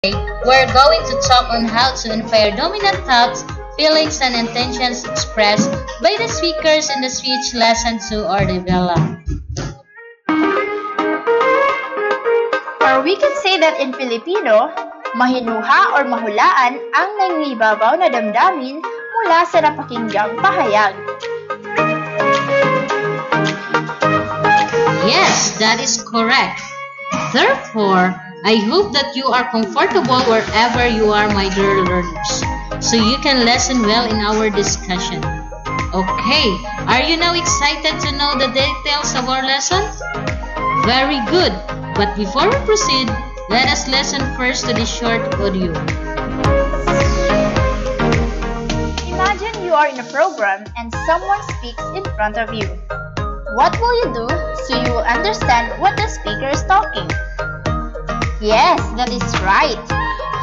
We're going to talk on how to infer dominant thoughts, feelings, and intentions expressed by the speakers in the speech lesson 2 or developed. Or we can say that in Filipino, mahinuha or mahulaan ang nangibabaw na damdamin mula sa napakinggang pahayag. Yes, that is correct. Therefore, I hope that you are comfortable wherever you are, my dear learners, so you can listen well in our discussion. Okay, are you now excited to know the details of our lesson? Very good, but before we proceed, let us listen first to this short audio. Imagine you are in a program and someone speaks in front of you. What will you do so you will understand what the speaker is talking? Yes, that is right.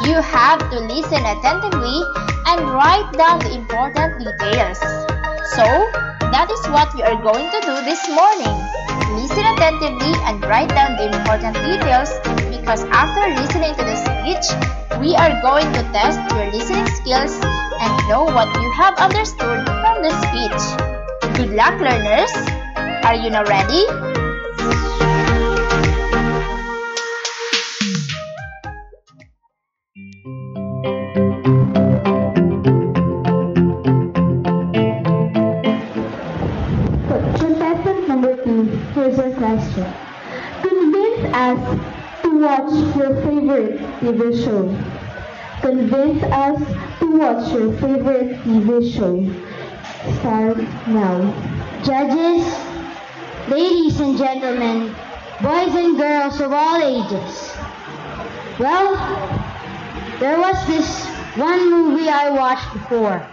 You have to listen attentively and write down the important details. So, that is what we are going to do this morning. Listen attentively and write down the important details because after listening to the speech, we are going to test your listening skills and know what you have understood from the speech. Good luck, learners! Are you now ready? Contestant number 2, here's your question. Convince us to watch your favorite TV show. Convince us to watch your favorite TV show. Start now. Judges, ladies and gentlemen, boys and girls of all ages. Well, there was this one movie I watched before.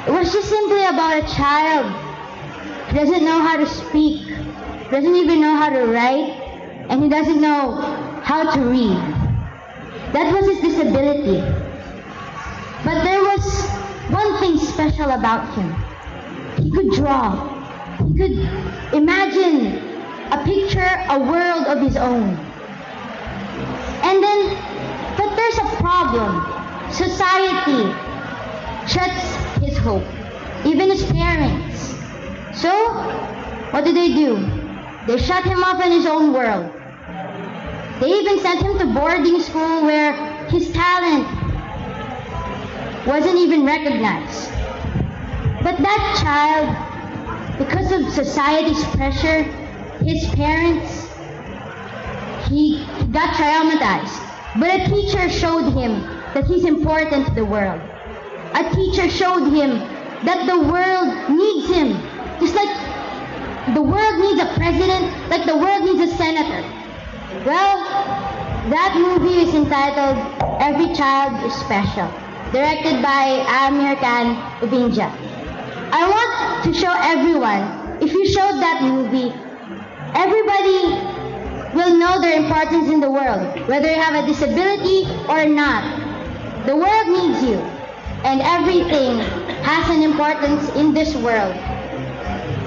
It was just simply about a child who doesn't know how to speak, doesn't even know how to write, and he doesn't know how to read. That was his disability. But there was one thing special about him. He could draw. He could imagine a picture, a world of his own. But there's a problem. Society shuts his hope, even his parents. So, what do? They shut him off in his own world. They even sent him to boarding school where his talent wasn't even recognized. But that child, because of society's pressure, his parents, he got traumatized. But a teacher showed him that he's important to the world. A teacher showed him that the world needs him. Just like the world needs a president, like the world needs a senator. Well, that movie is entitled Every Child is Special, directed by Amir Khan Ubinja. I want to show everyone, if you showed that movie, everybody will know their importance in the world, whether you have a disability or not. The world needs you, and everything has an importance in this world.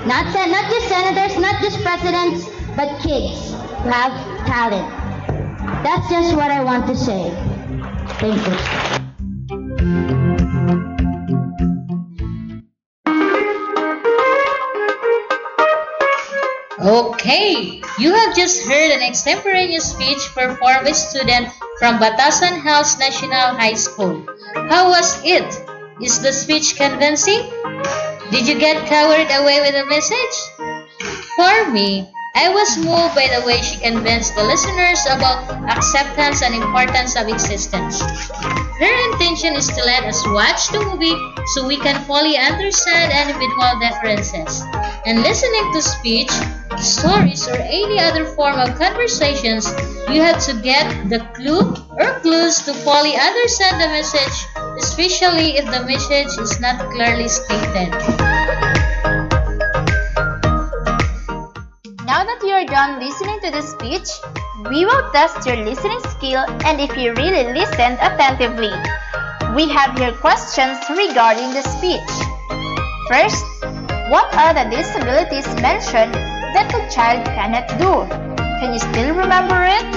Not just senators, not just presidents, but kids who have talent. That's just what I want to say. Thank you. Okay, you have just heard an extemporaneous speech performed by a student from Batasan Hills National High School. How was it? Is the speech convincing? Did you get carried away with the message? For me, I was moved by the way she convinced the listeners about acceptance and importance of existence. Her intention is to let us watch the movie so we can fully understand individual differences. And listening to speech, stories, or any other form of conversations, you have to get the clue or clues to fully understand the message, especially if the message is not clearly stated. Now that you are done listening to the speech, we will test your listening skill and if you really listened attentively. We have here questions regarding the speech. First, what are the disabilities mentioned that the child cannot do? Can you still remember it?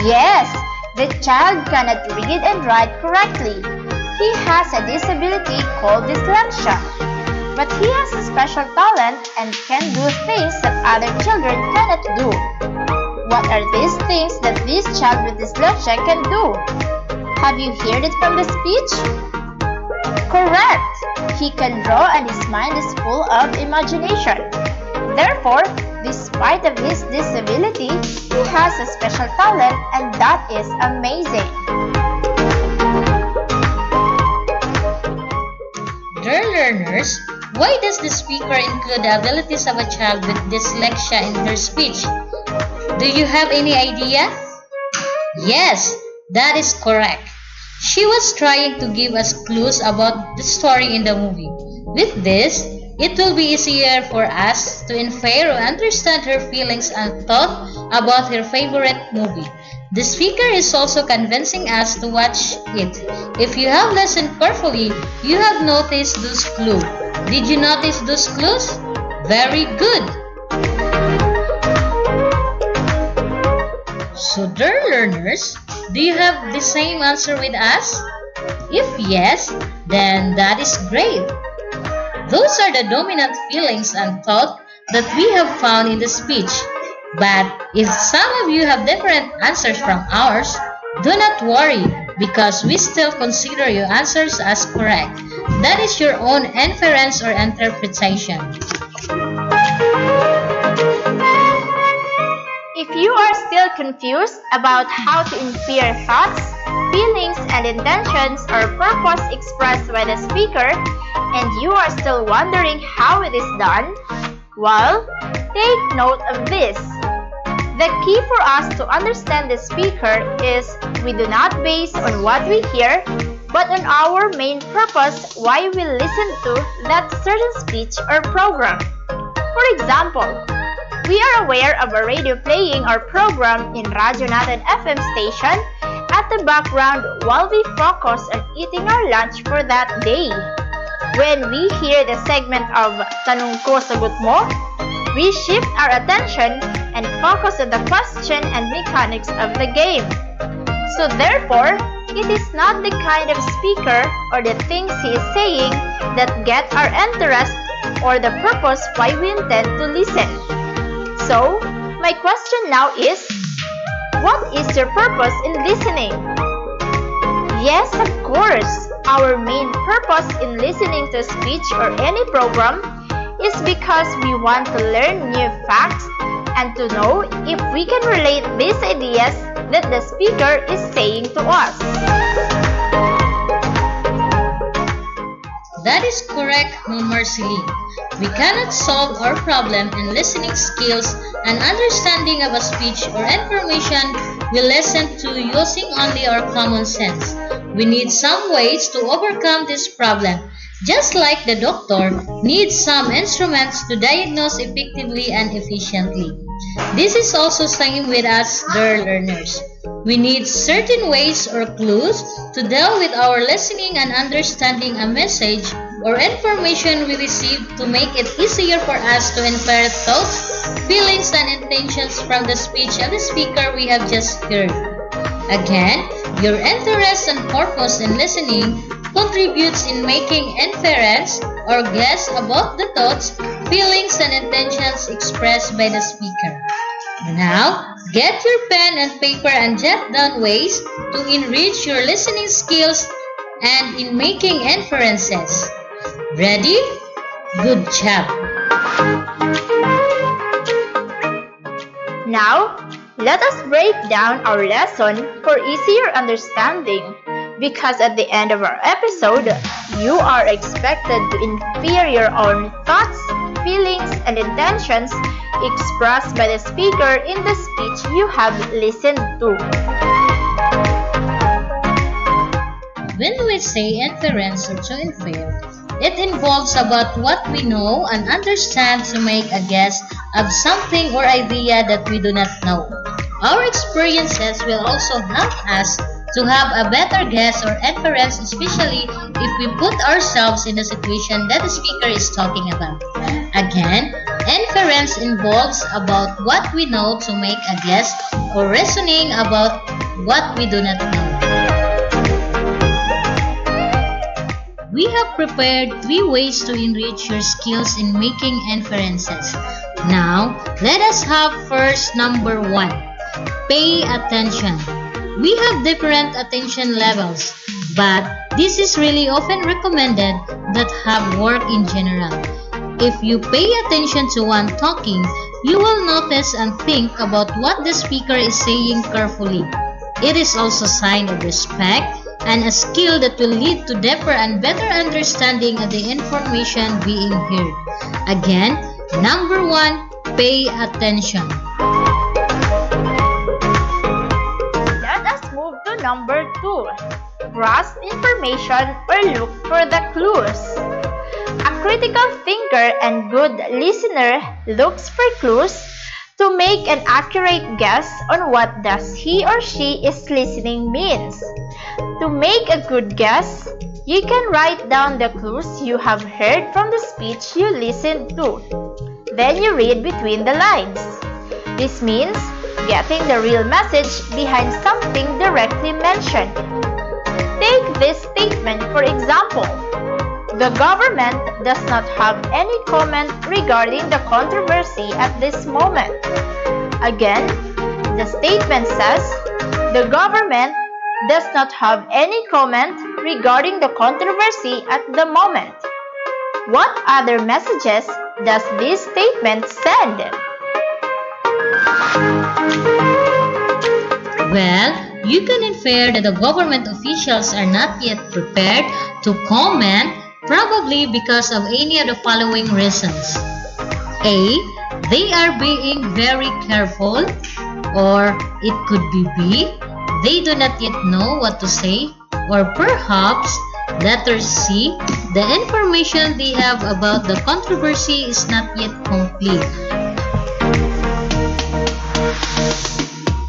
Yes, The child cannot read and write correctly. He has a disability called dyslexia. But he has a special talent and can do things that other children cannot do. What are these things that this child with dyslexia can do? Have you heard it from the speech? Correct! He can draw and his mind is full of imagination. Therefore, despite of his disability, he has a special talent and that is amazing. Dear learners, why does the speaker include the abilities of a child with dyslexia in her speech? Do you have any idea? Yes, that is correct. She was trying to give us clues about the story in the movie. With this, it will be easier for us to infer or understand her feelings and thought about her favorite movie. The speaker is also convincing us to watch it. If you have listened carefully, you have noticed those clues. Did you notice those clues? Very good! So, dear learners, do you have the same answer with us? If yes, then that is great. Those are the dominant feelings and thoughts that we have found in the speech. But if some of you have different answers from ours, do not worry because we still consider your answers as correct. That is your own inference or interpretation. If you are still confused about how to infer thoughts, feelings, and intentions or purpose expressed by the speaker, and you are still wondering how it is done, well, take note of this. The key for us to understand the speaker is we do not base on what we hear, but on our main purpose why we listen to that certain speech or program. For example, we are aware of a radio playing our program in Radyo Natin FM station at the background while we focus on eating our lunch for that day. When we hear the segment of Tanong Ko Sagot Mo, we shift our attention and focus on the question and mechanics of the game. So therefore, it is not the kind of speaker or the things he is saying that get our interest or the purpose why we intend to listen. So, my question now is, what is your purpose in listening? Yes, of course, our main purpose in listening to a speech or any program is because we want to learn new facts and to know if we can relate these ideas that the speaker is saying to us. That is correct, Marceline. We cannot solve our problem in listening skills and understanding of a speech or information we listen to using only our common sense. We need some ways to overcome this problem, just like the doctor needs some instruments to diagnose effectively and efficiently. This is also same with us, dear learners. We need certain ways or clues to deal with our listening and understanding a message or information we receive to make it easier for us to infer thoughts, feelings, and intentions from the speech of the speaker we have just heard. Again, your interest and purpose in listening contributes in making inference or guess about the thoughts, feelings, and intentions expressed by the speaker. Now, get your pen and paper and jot down ways to enrich your listening skills and in making inferences. Ready? Good job! Now, let us break down our lesson for easier understanding because at the end of our episode, you are expected to infer your own thoughts, feelings, and intentions expressed by the speaker in the speech you have listened to. When we say inference or to infer, it involves about what we know and understand to make a guess of something or idea that we do not know. Our experiences will also help us to have a better guess or inference, especially if we put ourselves in the situation that the speaker is talking about. Again, inference involves about what we know to make a guess or reasoning about what we do not know. We have prepared 3 ways to enrich your skills in making inferences. Now, let us have first number 1. Pay attention. We have different attention levels, but this is really often recommended that have work in general. If you pay attention to one talking, you will notice and think about what the speaker is saying carefully. It is also a sign of respect and a skill that will lead to deeper and better understanding of the information being heard. Again, number 1, pay attention. Let us move to number 2. Grasp information or look for the clues. A critical thinker and good listener looks for clues to make an accurate guess on what does he or she is listening means. To make a good guess, you can write down the clues you have heard from the speech you listened to. Then you read between the lines. This means getting the real message behind something directly mentioned. Take this statement for example. The government does not have any comment regarding the controversy at this moment. Again, the statement says, the government does not have any comment regarding the controversy at the moment. What other messages does this statement send? Well, you can infer that the government officials are not yet prepared to comment, probably because of any of the following reasons. A. They are being very careful, or it could be B. They do not yet know what to say, or perhaps letter C. The information they have about the controversy is not yet complete.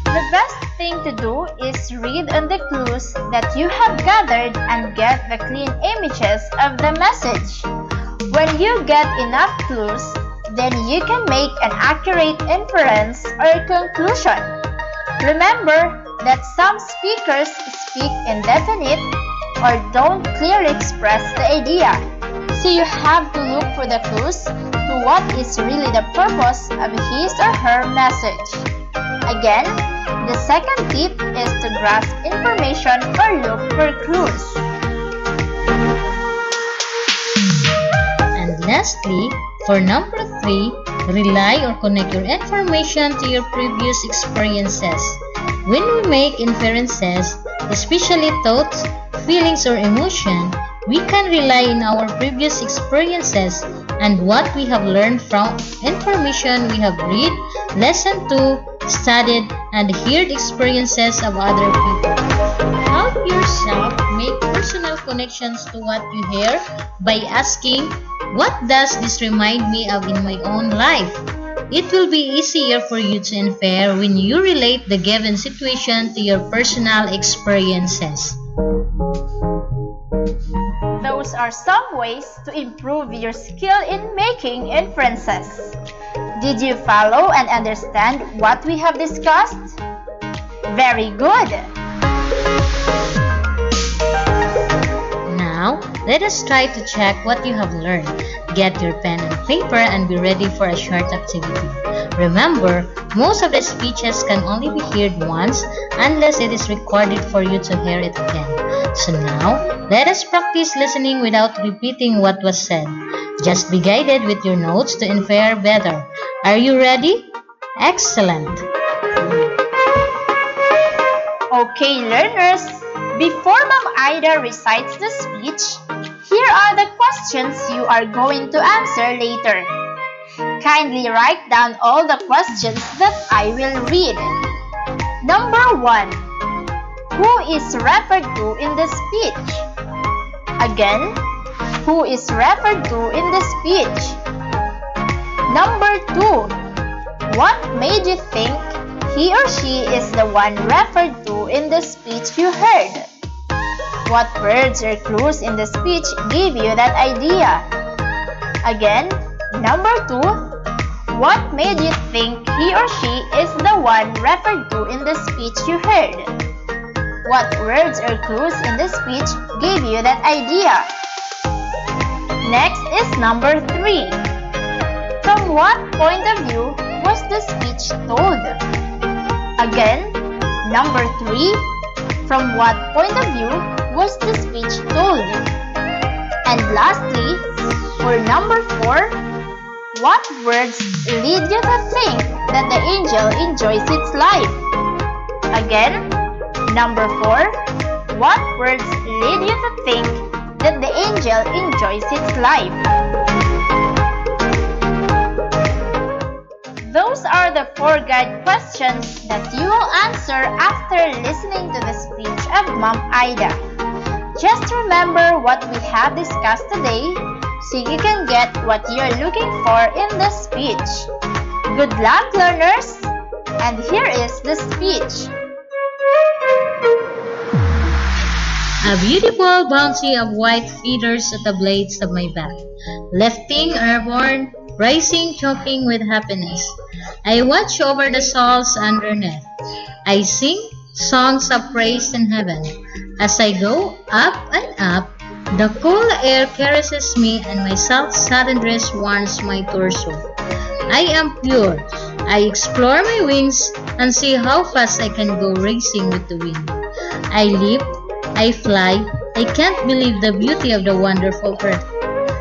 The best thing to do is read on the clues that you have gathered and get the clean images of the message. When you get enough clues, then you can make an accurate inference or conclusion. Remember that some speakers speak indefinite or don't clearly express the idea, so you have to look for the clues to what is really the purpose of his or her message. Again, the second tip is to grasp information or look for clues. And lastly, for number 3, rely or connect your information to your previous experiences. When we make inferences, especially thoughts, feelings, or emotion, we can rely on our previous experiences and what we have learned from information we have read, listened to, studied, and heard experiences of other people. Help yourself make personal connections to what you hear by asking, what does this remind me of in my own life? It will be easier for you to infer when you relate the given situation to your personal experiences. Those are some ways to improve your skill in making inferences. Did you follow and understand what we have discussed? Very good! Now, let us try to check what you have learned. Get your pen and paper and be ready for a short activity. Remember, most of the speeches can only be heard once unless it is recorded for you to hear it again. So now, let us practice listening without repeating what was said. Just be guided with your notes to infer better. Are you ready? Excellent! Okay, learners, before Ma'am Ida recites the speech, here are the questions you are going to answer later. Kindly write down all the questions that I will read. Number 1. Who is referred to in the speech? Again, who is referred to in the speech? Number 2. What made you think he or she is the one referred to in the speech you heard? What words or clues in the speech gave you that idea? Again, number 2. What made you think he or she is the one referred to in the speech you heard? What words or clues in the speech gave you that idea? Next is number 3. From what point of view was the speech told? Again, number 3. From what point of view was the speech told? And lastly, for number 4, what words lead you to think that the angel enjoys its life? Again, number 4, what words lead you to think that the angel enjoys its life? Those are the 4 guide questions that you will answer after listening to the speech of Ma'am Ida. Just remember what we have discussed today so you can get what you're looking for in the speech. Good luck, learners! And here is the speech. A beautiful bounty of white feathers at the blades of my back, lifting airborne, rising, choking with happiness. I watch over the souls underneath. I sing songs of praise in heaven. As I go up and up, the cool air caresses me and my soft-satin dress warms my torso. I am pure. I explore my wings and see how fast I can go racing with the wind. I leap, I fly, I can't believe the beauty of the wonderful earth.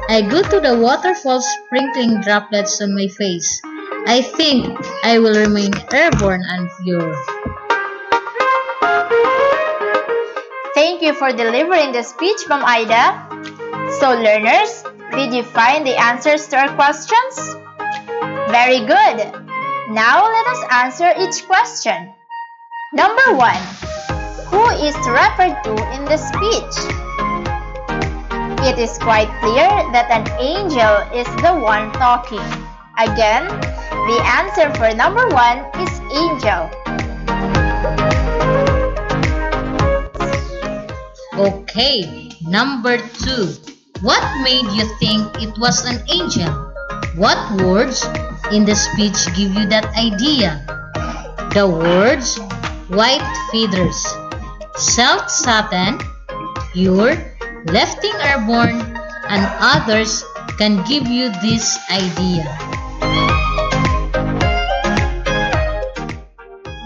I go to the waterfalls sprinkling droplets on my face. I think I will remain airborne and pure. Thank you for delivering the speech, Ma'am Ida. So learners, did you find the answers to our questions? Very good. Now let us answer each question. Number 1. Who is referred to in the speech? It is quite clear that an angel is the one talking. Again, the answer for number 1 is angel. Okay, number 2. What made you think it was an angel? What words in the speech give you that idea? The words white feathers, self-satin, pure, lifting airborne, and others can give you this idea.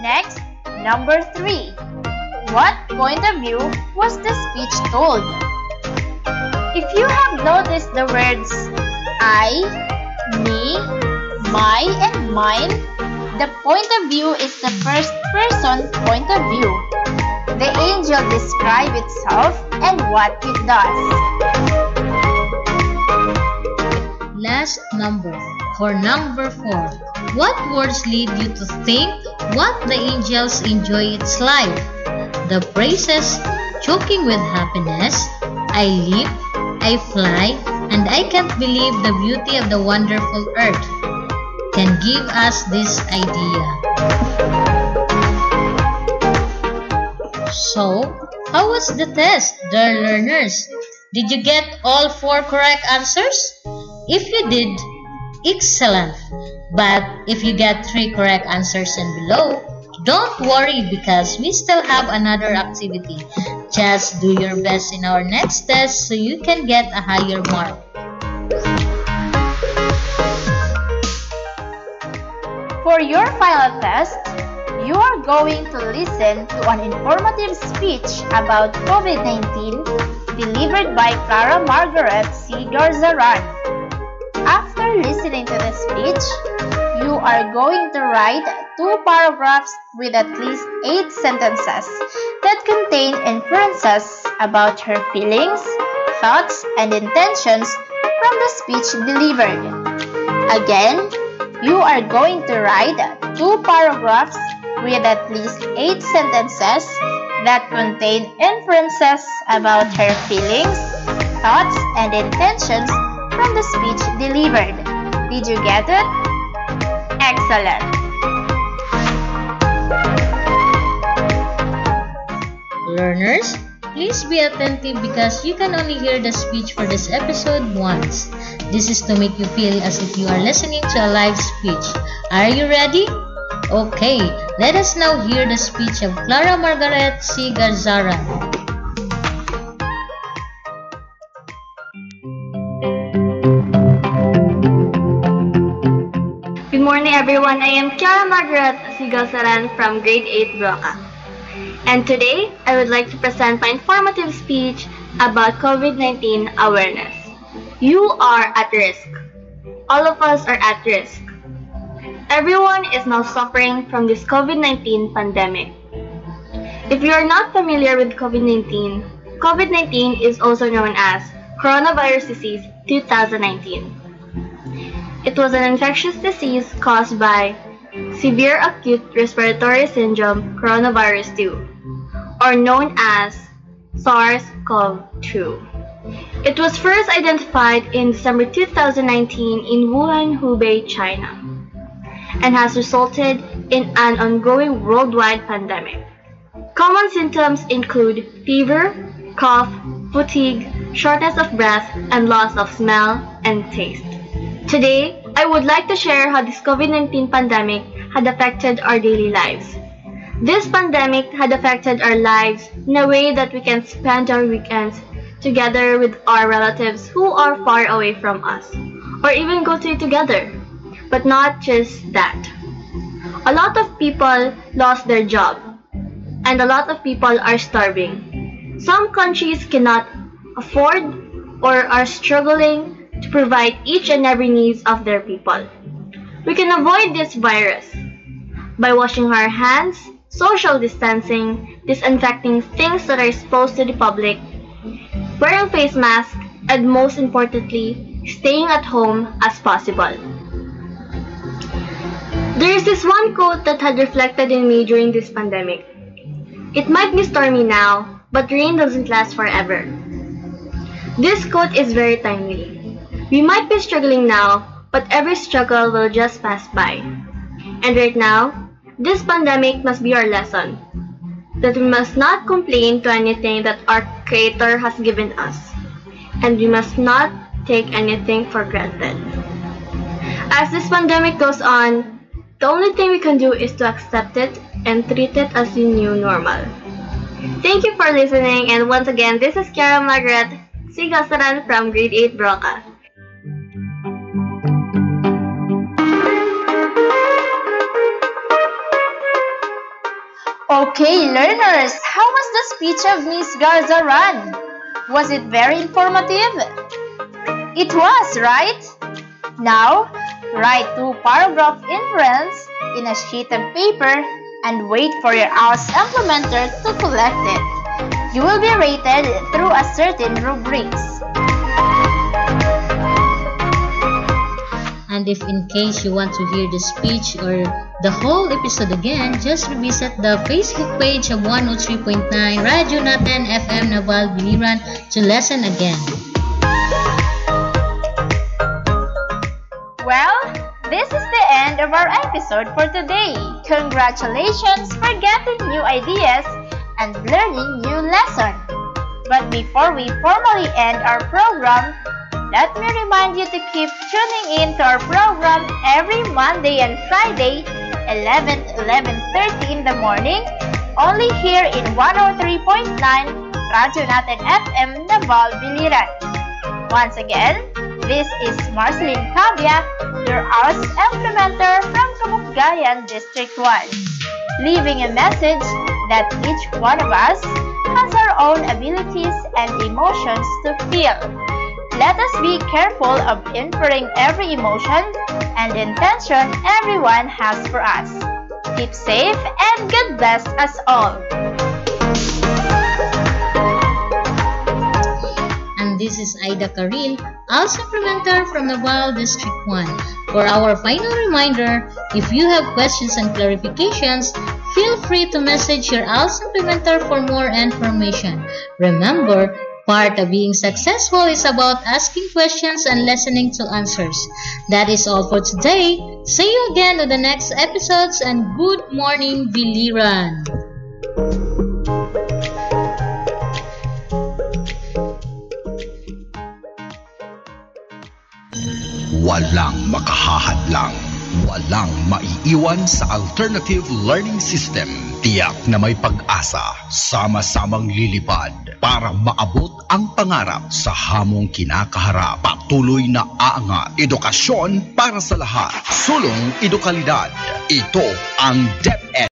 Next, number 3. What point of view was the speech told? If you have noticed the words I, me, my, and mine, the point of view is the first person point of view. The angel describes itself and what it does. Last number, for number 4. What words lead you to think what the angels enjoy its life? The phrases, choking with happiness, I leap, I fly, and I can't believe the beauty of the wonderful earth can give us this idea. So, how was the test, dear learners? Did you get all 4 correct answers? If you did, excellent. But if you get 3 correct answers and below, don't worry because we still have another activity. Just do your best in our next test so you can get a higher mark. For your final test, you are going to listen to an informative speech about COVID-19 delivered by Clara Margaret C. Garzaran. After listening to the speech, you are going to write 2 paragraphs with at least 8 sentences that contain inferences about her feelings, thoughts, and intentions from the speech delivered. Again, you are going to write 2 paragraphs with at least 8 sentences that contain inferences about her feelings, thoughts, and intentions from the speech delivered. Did you get it? Excellent! Learners, please be attentive because you can only hear the speech for this episode once. This is to make you feel as if you are listening to a live speech. Are you ready? Okay, let us now hear the speech of Clara Margaret C. Garzaran. Good morning everyone, I am Clara Margaret C. Garzaran from grade 8 Broca. And today, I would like to present my informative speech about COVID-19 awareness. You are at risk. All of us are at risk. Everyone is now suffering from this COVID-19 pandemic. If you are not familiar with COVID-19, COVID-19 is also known as Coronavirus Disease 2019. It was an infectious disease caused by Severe Acute Respiratory Syndrome Coronavirus 2, or known as SARS-CoV-2. It was first identified in December 2019 in Wuhan, Hubei, China, and has resulted in an ongoing worldwide pandemic. Common symptoms include fever, cough, fatigue, shortness of breath, and loss of smell and taste. Today, I would like to share how this COVID-19 pandemic had affected our daily lives. This pandemic had affected our lives in a way that we can spend our weekends together with our relatives who are far away from us, or even go to eat together. But not just that. A lot of people lost their job, and a lot of people are starving. Some countries cannot afford or are struggling to provide each and every needs of their people. We can avoid this virus by washing our hands, social distancing, disinfecting things that are exposed to the public, wearing face masks, and most importantly, staying at home as possible. There is this one quote that had reflected in me during this pandemic. It might be stormy now, but rain doesn't last forever. This quote is very timely. We might be struggling now, but every struggle will just pass by. And right now, this pandemic must be our lesson, that we must not complain to anything that our Creator has given us, and we must not take anything for granted. As this pandemic goes on, the only thing we can do is to accept it and treat it as the new normal. Thank you for listening, and once again, this is Clara Margaret C. Garzaran from grade 8 Broca. Okay, learners, how was the speech of Miss Garzaran? Was it very informative? It was, right? Now, write 2 paragraph inference in a sheet of paper and wait for your ALS implementer to collect it. You will be rated through a certain rubrics. And if in case you want to hear the speech or the whole episode again, just revisit the Facebook page of 103.9 Radyo Natin FM Naval Biliran to listen again. Well, this is the end of our episode for today. Congratulations for getting new ideas and learning new lessons. But before we formally end our program, let me remind you to keep tuning in to our program every Monday and Friday, 11 to 11:30 in the morning, only here in 103.9 Radyo Natin FM Naval Biliran. Once again, this is Marceline Cabia, your ALS implementer from Kabukgayan District 1, leaving a message that each one of us has our own abilities and emotions to feel. Let us be careful of inferring every emotion and intention everyone has for us. Keep safe and God bless us all. And this is Aida Karil, ALS implementer from Naval District 1. For our final reminder, if you have questions and clarifications, feel free to message your ALS implementer for more information. Remember, part of being successful is about asking questions and listening to answers. That is all for today. See you again on the next episodes, and good morning, Biliran! Walang makahahadlang Walang maiiwan sa alternative learning system. Tiyak na may pag-asa, sama-samang lilipad para maabot ang pangarap sa hamong kinakaharap. Patuloy na aangat, edukasyon para sa lahat. Sulong Edukalidad. Ito ang DepEd.